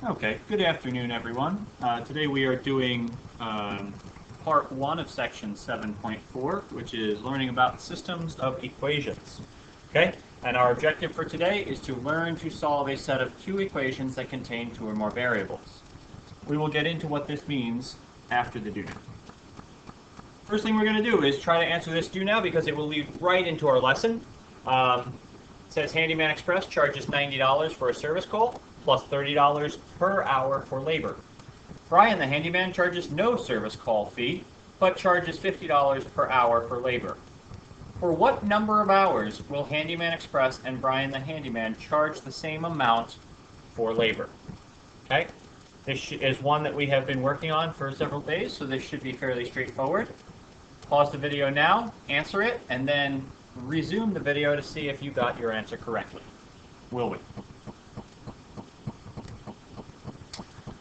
Okay, good afternoon, everyone. Today we are doing part 1 of section 7.4, which is learning about systems of equations. Okay, and our objective for today is to learn to solve a set of two equations that contain two or more variables. We will get into what this means after the do now. First thing we're going to do is try to answer this do now because it will lead right into our lesson. It says Handyman Express charges $90 for a service call plus $30 per hour for labor. Brian the handyman charges no service call fee, but charges $50 per hour for labor. For what number of hours will Handyman Express and Brian the handyman charge the same amount for labor? Okay, this is one that we have been working on for several days, so this should be fairly straightforward. Pause the video now, answer it, and then resume the video to see if you got your answer correctly. Will we?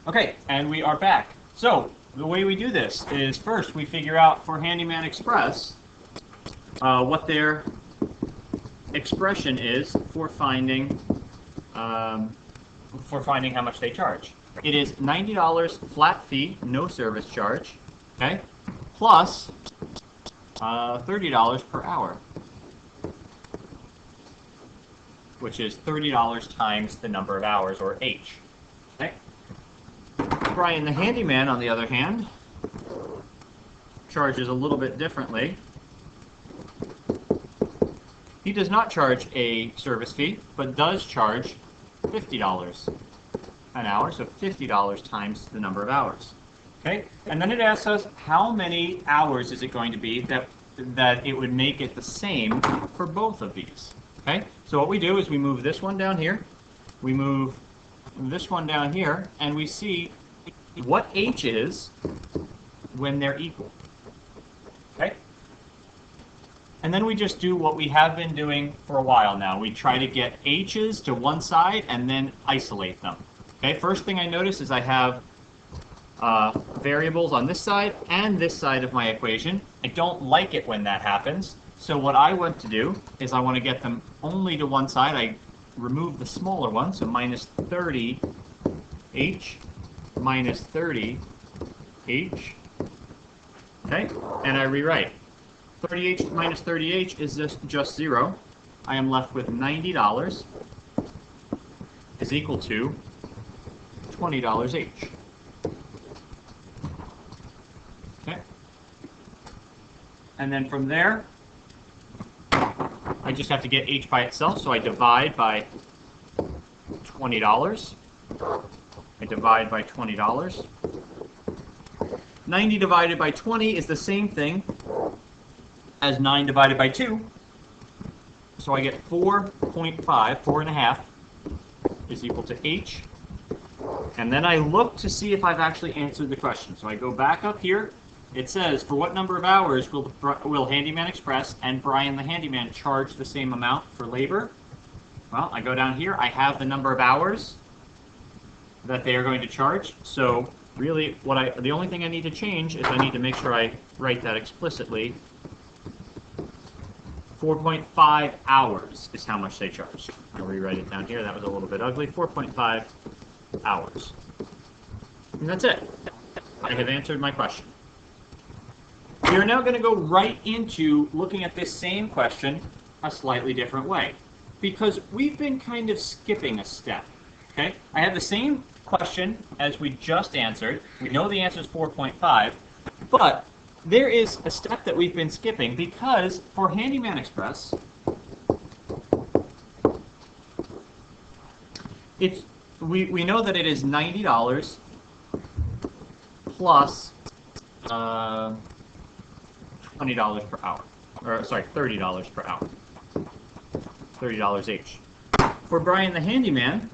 Okay, and we are back. So the way we do this is first we figure out for Handyman Express what their expression is for finding how much they charge. It is $90 flat fee, no service charge, okay, plus $30 per hour, which is $30 times the number of hours, or H. Okay. Brian the handyman, on the other hand, charges a little bit differently. He does not charge a service fee, but does charge $50 an hour, so $50 times the number of hours. Okay, and then it asks us how many hours is it going to be that it would make it the same for both of these. Okay, so what we do is we move this one down here, we move this one down here, and we see what H is when they're equal. Okay? And then we just do what we have been doing for a while now. We try to get H's to one side and then isolate them. Okay, first thing I notice is I have variables on this side and this side of my equation. I don't like it when that happens. So what I want to do is I want to get them only to one side. I remove the smaller one, so minus 30H minus 30H, okay, and I rewrite. 30H minus 30H is just 0. I am left with $90 is equal to $20H. Okay, and then from there, I just have to get H by itself, so I divide by $20. I divide by $20. 90 divided by 20 is the same thing as 9 divided by 2. So I get 4.5, 4.5 is equal to H. And then I look to see if I've actually answered the question. So I go back up here. It says, for what number of hours will Handyman Express and Brian the handyman charge the same amount for labor? Well, I go down here. I have the number of hours that they are going to charge. So really, the only thing I need to change is I need to make sure I write that explicitly. 4.5 hours is how much they charge. I'll rewrite it down here. That was a little bit ugly. 4.5 hours. And that's it. I have answered my question. We are now going to go right into looking at this same question a slightly different way, because we've been kind of skipping a step. Okay, I have the same question as we just answered. We know the answer is 4.5, but there is a step that we've been skipping because for Handyman Express, we know that it is $90 plus $20 per hour, or sorry, $30 per hour, $30 each. For Brian the handyman,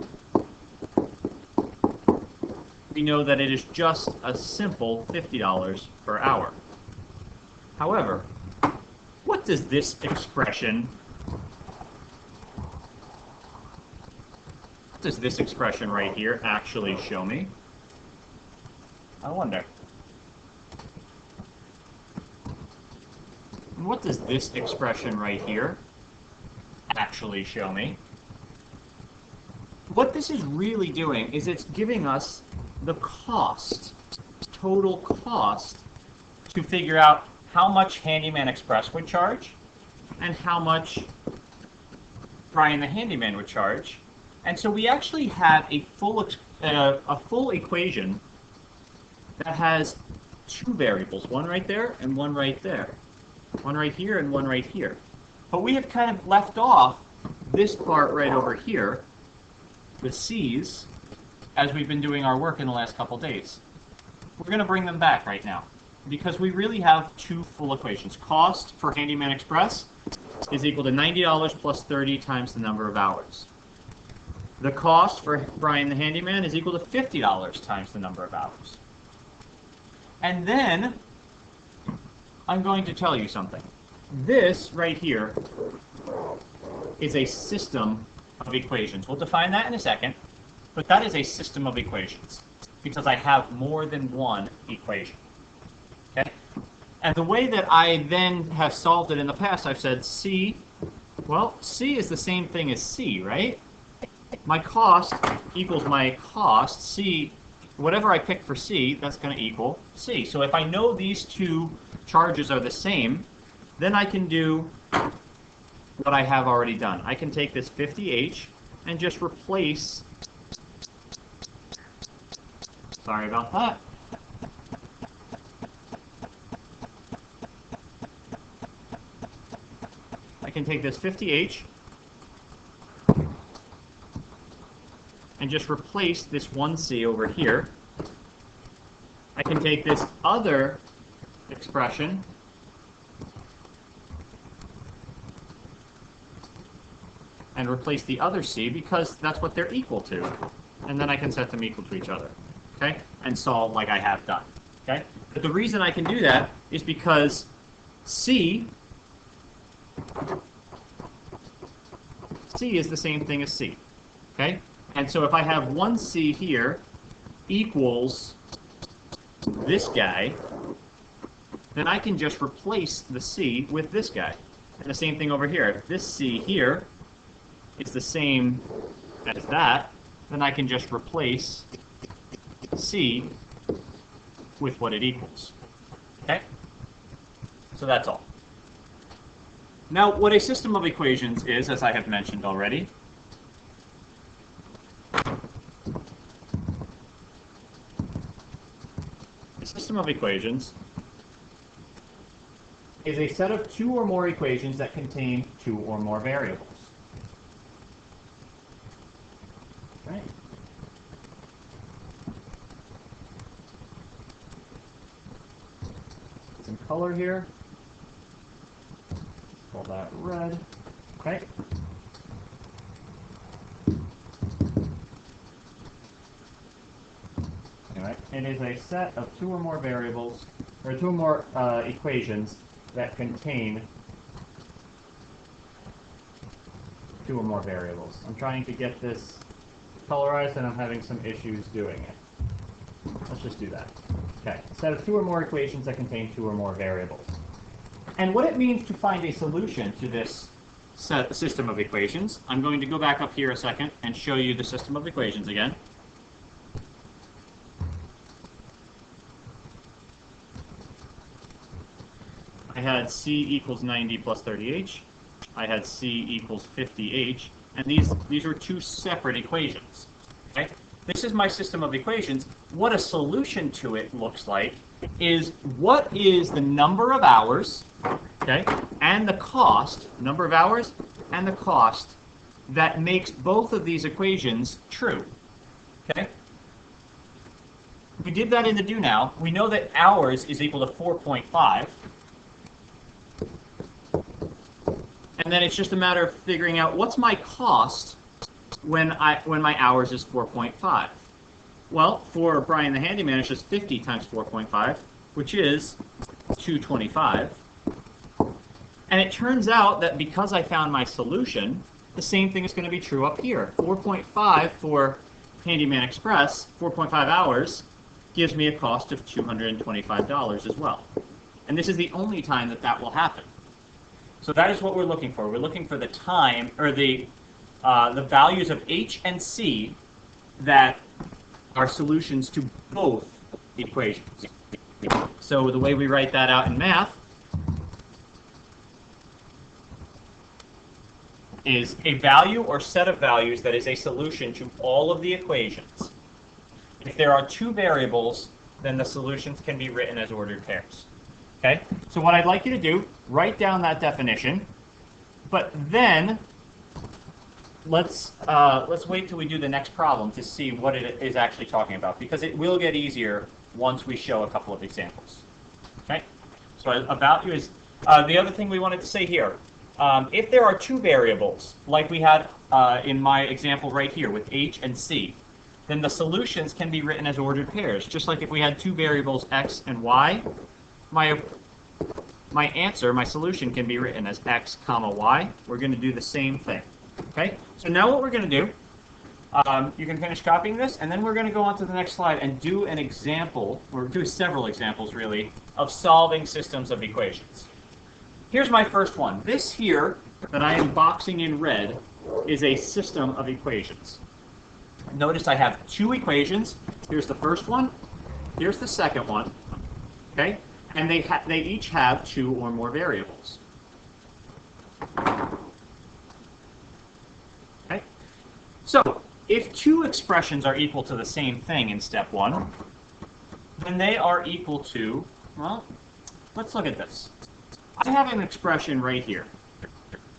we know that it is just a simple $50 per hour. However, what does this expression right here actually show me? I wonder. And what does this expression right here actually show me? what this is really doing is it's giving us the cost, total cost, to figure out how much Handyman Express would charge and how much Brian the Handyman would charge. And so we actually have a full equation that has two variables, one right there and one right there. One right here and one right here. But we have kind of left off this part right over here, the C's, as we've been doing our work in the last couple days. We're going to bring them back right now because we really have two full equations. Cost for Handyman Express is equal to $90 plus 30 times the number of hours. The cost for Brian the Handyman is equal to $50 times the number of hours. And then I'm going to tell you something. This right here is a system of equations. We'll define that in a second, but that is a system of equations because I have more than one equation. Okay? And the way that I then have solved it in the past, I've said C, well, C is the same thing as C, right? My cost equals my cost. C, whatever I pick for C, that's going to equal C. So if I know these two charges are the same, then I can do what I have already done. I can take this 50H and just replace, sorry about that, I can take this 50H and just replace this 1C over here. I can take this other expression and replace the other C because that's what they're equal to. And then I can set them equal to each other, okay? And solve like I have done, okay? But the reason I can do that is because C is the same thing as C, okay? And so if I have 1C here equals this guy, then I can just replace the C with this guy. And the same thing over here. If this C here is the same as that, then I can just replace C with what it equals. Okay? So that's all. Now, what a system of equations is, as I have mentioned already, a system of equations is a set of two or more equations that contain two or more variables. Right. Some color here. Call that red. Okay. Anyway, it is a set of two or more variables, or two or more equations that contain two or more variables. I'm trying to get this colorized and I'm having some issues doing it. Let's just do that. Okay, a set of two or more equations that contain two or more variables. And what it means to find a solution to this system of equations, I'm going to go back up here a second and show you the system of equations again. I had C equals 90 plus 30H. I had C equals 50H. And these were two separate equations. Okay? This is my system of equations. What a solution to it looks like is what is the number of hours, okay, and the cost, number of hours and the cost that makes both of these equations true. Okay? We did that in the do now. We know that hours is equal to 4.5. And then it's just a matter of figuring out what's my cost when my hours is 4.5. Well, for Brian the Handyman, it's just 50 times 4.5, which is 225. And it turns out that because I found my solution, the same thing is going to be true up here. 4.5 for Handyman Express, 4.5 hours, gives me a cost of $225 as well. And this is the only time that that will happen. So that is what we're looking for. We're looking for the time, or the the values of h and c that are solutions to both equations. So the way we write that out in math is a value or set of values that is a solution to all of the equations. If there are two variables, then the solutions can be written as ordered pairs. Okay? So what I'd like you to do, write down that definition, but then let's wait till we do the next problem to see what it is actually talking about, because it will get easier once we show a couple of examples. Okay? So about you is the other thing we wanted to say here. If there are two variables, like we had in my example right here with h and c, then the solutions can be written as ordered pairs. Just like if we had two variables x and y, my answer, my solution can be written as x comma y. We're going to do the same thing. Okay? So now what we're going to do, you can finish copying this, and then we're going to go on to the next slide and do an example, or do several examples really, of solving systems of equations. Here's my first one. This here that I am boxing in red is a system of equations. Notice I have two equations. Here's the first one. Here's the second one. Okay? And they each have two or more variables. Okay? So, if two expressions are equal to the same thing in step one, then they are equal to, well, let's look at this. I have an expression right here,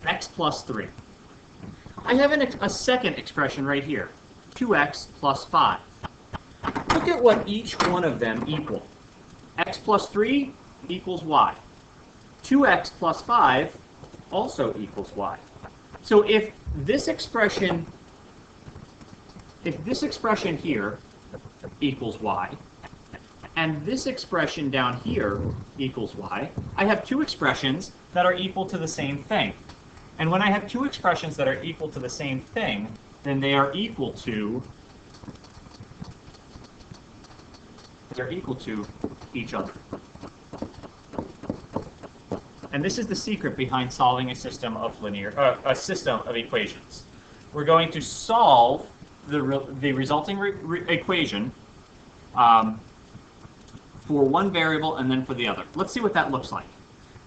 x plus 3. I have a second expression right here, 2x plus 5. Look at what each one of them equal. X plus 3 equals y. 2x plus 5 also equals y. So if this expression here equals y, and this expression down here equals y, I have two expressions that are equal to the same thing. And when I have two expressions that are equal to the same thing, then they are equal to each other. And this is the secret behind solving a system of equations. We're going to solve the resulting equation for one variable and then for the other. Let's see what that looks like.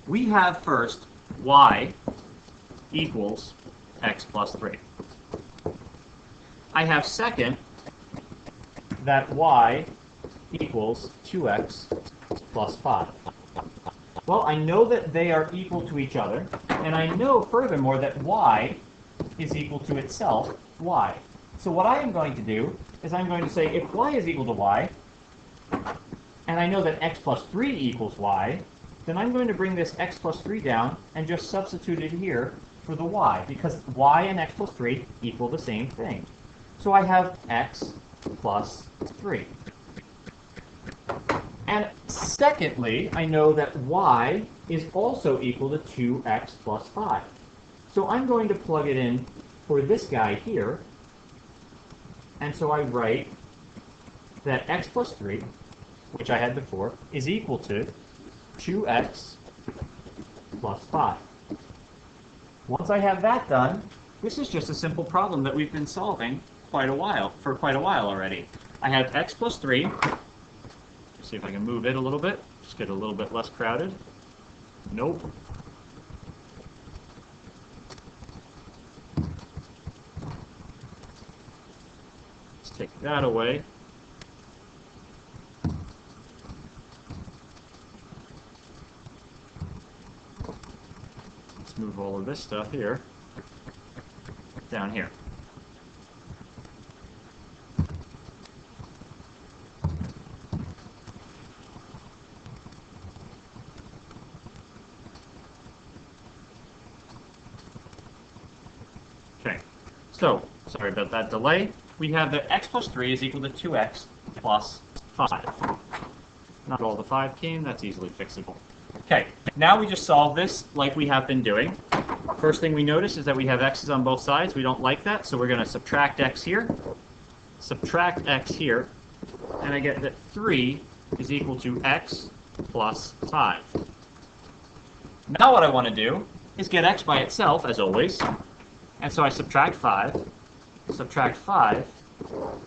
We have first y equals x plus 3. I have second that y equals 2x plus 5. Well, I know that they are equal to each other, and I know furthermore that y is equal to itself, y. So what I am going to do is I'm going to say if y is equal to y, and I know that x plus 3 equals y, then I'm going to bring this x plus 3 down and just substitute it here for the y, because y and x plus 3 equal the same thing. So I have x plus 3. And secondly, I know that y is also equal to 2x plus 5. So I'm going to plug it in for this guy here. And so I write that x plus 3, which I had before, is equal to 2x plus 5. Once I have that done, this is just a simple problem that we've been solving for quite a while already. I have x plus 3. Let's see if I can move it a little bit. Just get a little bit less crowded. Nope. Let's take that away. Let's move all of this stuff here down here. Okay, so sorry about that delay. We have that x plus 3 is equal to 2x plus 5. Not all the 5 came, that's easily fixable. Okay, now we just solve this like we have been doing. First thing we notice is that we have x's on both sides. We don't like that, so we're going to subtract x here, subtract x here, and I get that 3 is equal to x plus 5. Now what I want to do is get x by itself, as always. And so I subtract 5,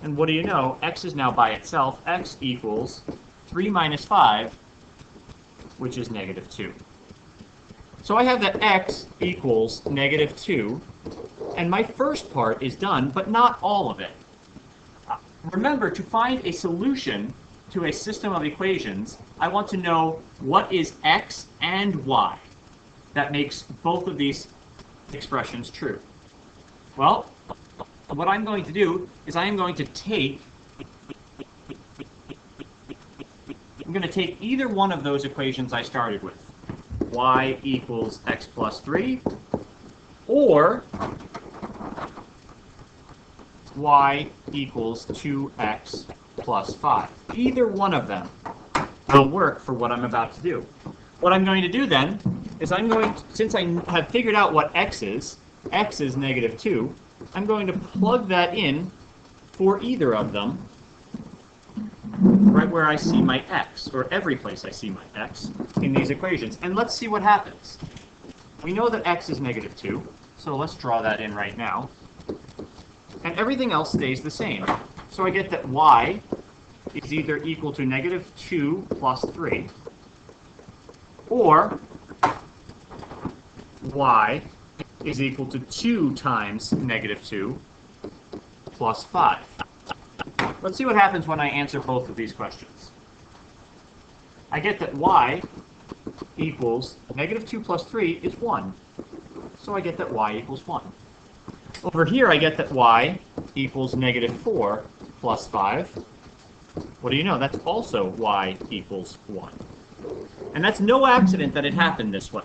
and what do you know? X is now by itself. X equals 3 minus 5, which is negative 2. So I have that x equals negative 2, and my first part is done, but not all of it. Remember, to find a solution to a system of equations, I want to know what is x and y that makes both of these expressions true. Well, what I'm going to do is I'm going to take either one of those equations I started with, y equals x plus 3, or y equals 2x plus 5. Either one of them will work for what I'm about to do. What I'm going to do then is since I have figured out what x is negative 2, I'm going to plug that in for either of them right where I see my x, or every place I see my x in these equations. And let's see what happens. We know that x is negative 2, so let's draw that in right now. And everything else stays the same. So I get that y is either equal to negative 2 plus 3, or y is equal to 2 times negative 2 plus 5. Let's see what happens when I answer both of these questions. I get that y equals negative 2 plus 3 is 1. So I get that y equals 1. Over here, I get that y equals negative 4 plus 5. What do you know? That's also y equals 1. And that's no accident that it happened this way.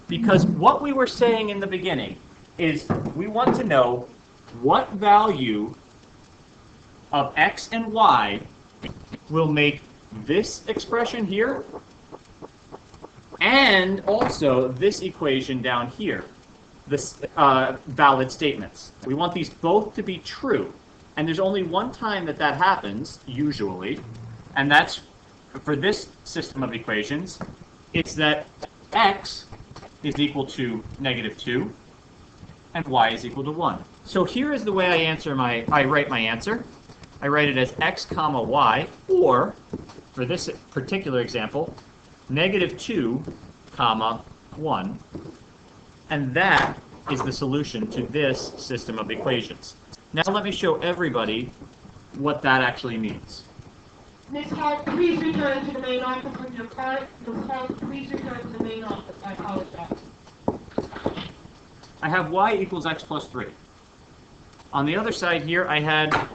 Because what we were saying in the beginning is we want to know what value of x and y will make this expression here and also this equation down here, this valid statements. We want these both to be true. And there's only one time that that happens, usually, and that's for this system of equations. It's that x is equal to negative 2 and y is equal to 1. So here is the way I write my answer. I write it as x comma y, or, for this particular example, negative 2 comma 1. And that is the solution to this system of equations. Now let me show everybody what that actually means. Ms. Hart, please return to the main office with your card. Ms. Hart, please return to the main office. I apologize. I have y equals x plus 3. On the other side here, I had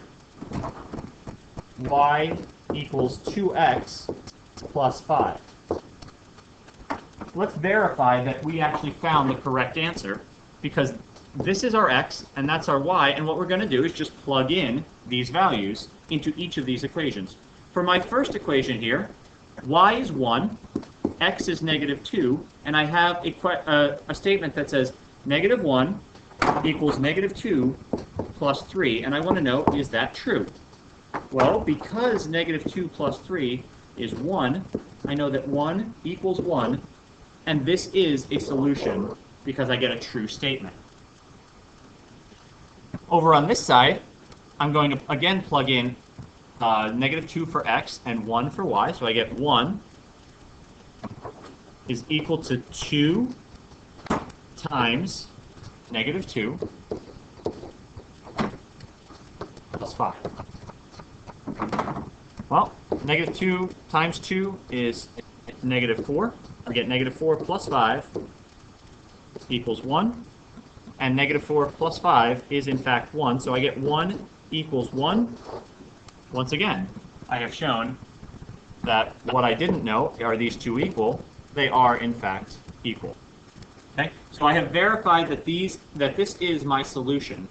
y equals 2x plus 5. Let's verify that we actually found the correct answer, because this is our x and that's our y, and what we're going to do is just plug in these values into each of these equations. For my first equation here, y is 1, x is negative 2, and I have a statement that says negative 1 equals negative 2 plus 3, and I want to know, is that true? Well, because negative 2 plus 3 is 1, I know that 1 equals 1, and this is a solution because I get a true statement. Over on this side, I'm going to again plug in negative 2 for x and 1 for y, so I get 1 is equal to 2 times negative 2 plus 5. Well, negative 2 times 2 is negative 4. We get negative 4 plus 5 equals 1. And negative 4 plus 5 is in fact 1. So I get 1 equals 1. Once again, I have shown that what I didn't know, are these two equal? They are in fact equal. Okay? So I have verified that this is my solution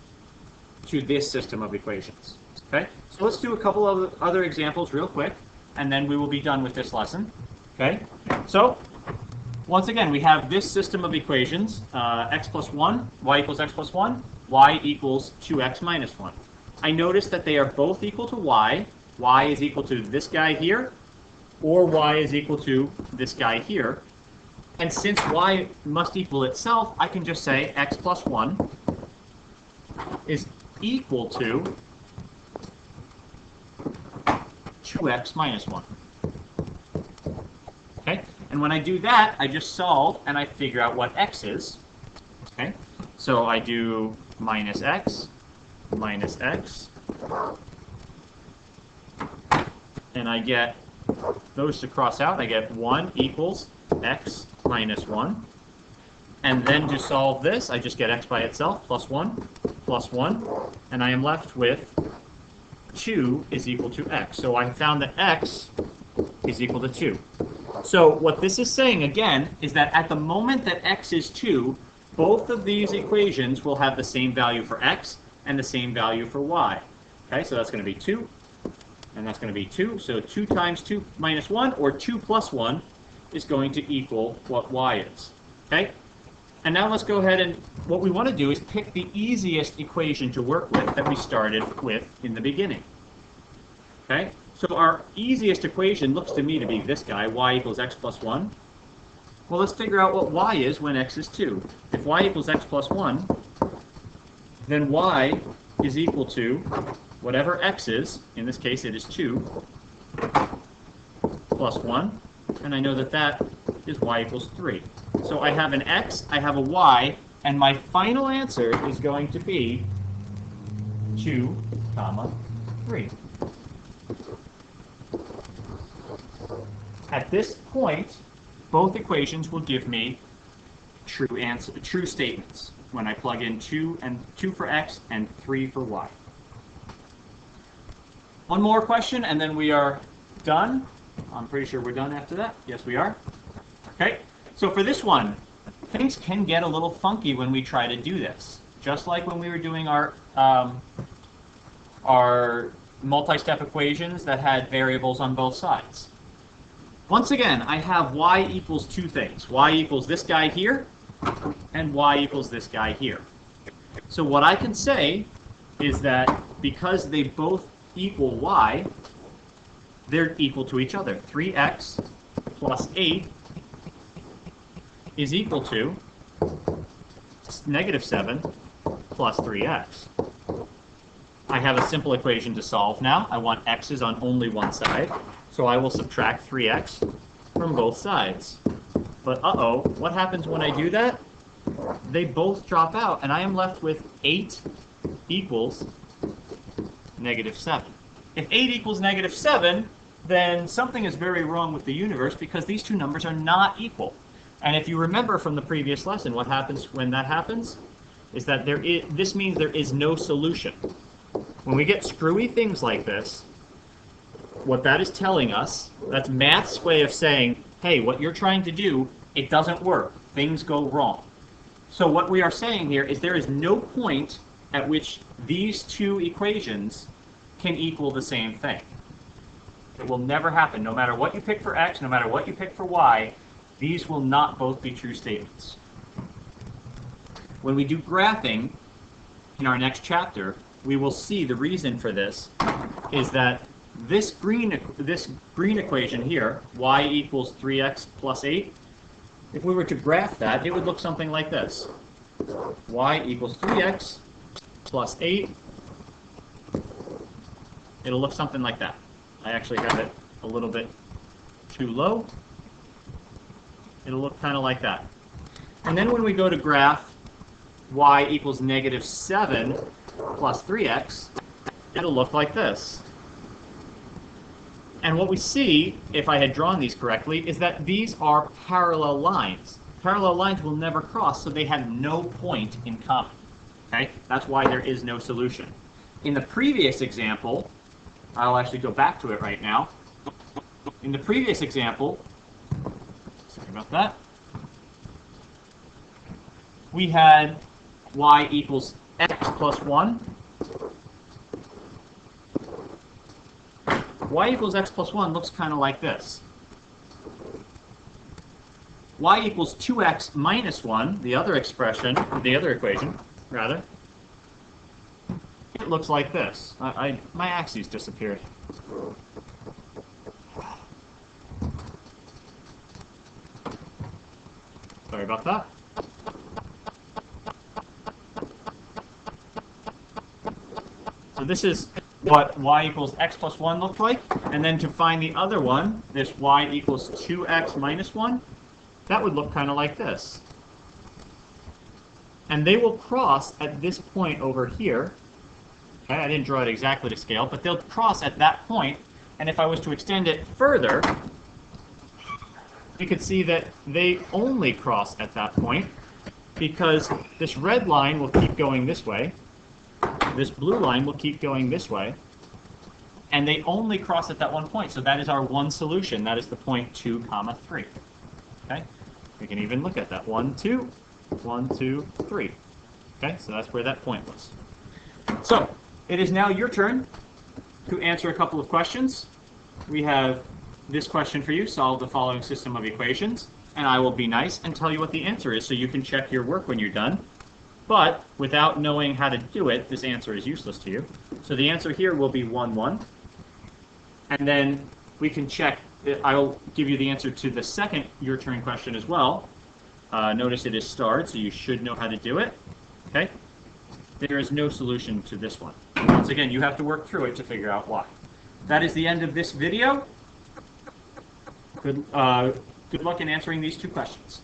to this system of equations. Okay? So let's do a couple of other examples real quick, and then we will be done with this lesson. Okay? So once again, we have this system of equations, x plus 1, y equals x plus 1, y equals 2x minus 1. I notice that they are both equal to y. Y is equal to this guy here, or y is equal to this guy here. And since y must equal itself, I can just say x plus 1 is equal to 2x minus 1. Okay? And when I do that, I just solve and I figure out what x is. Okay? So I do minus x, and I get those to cross out. I get 1 equals x minus 1. And then to solve this, I just get x by itself, plus 1, and I am left with 2 is equal to x. So I found that x is equal to 2. So what this is saying, again, is that at the moment that x is 2, both of these equations will have the same value for x and the same value for y. Okay, so that's going to be 2, and that's going to be 2. So 2 times 2 minus 1, or 2 plus 1, is going to equal what y is. Okay? And now let's go ahead and, what we want to do is pick the easiest equation to work with that we started with in the beginning. Okay? So our easiest equation looks to me to be this guy, y equals x plus 1. Well, let's figure out what y is when x is 2. If y equals x plus 1, then y is equal to whatever x is. In this case, it is 2 plus 1. And I know that that is y equals 3. So I have an x, I have a y, and my final answer is going to be 2, 3. At this point, both equations will give me true statements when I plug in 2 for x and 3 for y. One more question, and then we are done. I'm pretty sure we're done after that. Yes, we are. Okay. So for this one, things can get a little funky when we try to do this. Just like when we were doing our multi-step equations that had variables on both sides. Once again, I have y equals two things. Y equals this guy here, and y equals this guy here. So what I can say is that because they both equal y, they're equal to each other. 3x plus 8 is equal to negative 7 plus 3x. I have a simple equation to solve now. I want x's on only one side, so I will subtract 3x from both sides. But uh-oh, what happens when I do that? They both drop out, and I am left with 8 equals negative 7. If 8 equals negative 7, then something is very wrong with the universe because these two numbers are not equal. And if you remember from the previous lesson, what happens when that happens is that this means there is no solution. When we get screwy things like this, what that is telling us, that's math's way of saying, hey, what you're trying to do, it doesn't work. Things go wrong. So what we are saying here is there is no point at which these two equations can equal the same thing. It will never happen. No matter what you pick for x, no matter what you pick for y, these will not both be true statements. When we do graphing in our next chapter, we will see the reason for this is that this green equation here, y equals 3x plus 8, if we were to graph that, it would look something like this. Y equals 3x plus 8. It'll look something like that. I actually have it a little bit too low. It'll look kind of like that. And then when we go to graph y equals negative 7 plus 3x, it'll look like this. And what we see, if I had drawn these correctly, is that these are parallel lines. Parallel lines will never cross, so they have no point in common. Okay? That's why there is no solution. In the previous example, I'll actually go back to it right now. In the previous example, sorry about that, we had y equals x plus 1. Y equals x plus 1 looks kind of like this. Y equals 2x minus 1, the other expression, the other equation, rather, it looks like this. My axes disappeared. Sorry about that. this is what y equals x plus 1 looked like. And then to find the other one, this y equals 2x minus 1, that would look kind of like this. And they will cross at this point over here. Okay, I didn't draw it exactly to scale, but they'll cross at that point. And if I was to extend it further, you could see that they only cross at that point because this red line will keep going this way, this blue line will keep going this way, and they only cross at that one point. So that is our one solution. That is the point 2, 3. Okay? We can even look at that. 1, 2, 1, 2, 3. Okay? So that's where that point was. So it is now your turn to answer a couple of questions. We have this question for you: solve the following system of equations. And I will be nice and tell you what the answer is so you can check your work when you're done. But without knowing how to do it, this answer is useless to you. So the answer here will be 1, 1. And then we can check. I'll give you the answer to the second your turn question as well. Notice it is starred, so you should know how to do it. Okay? There is no solution to this one. Once again, you have to work through it to figure out why. That is the end of this video. Good luck in answering these two questions.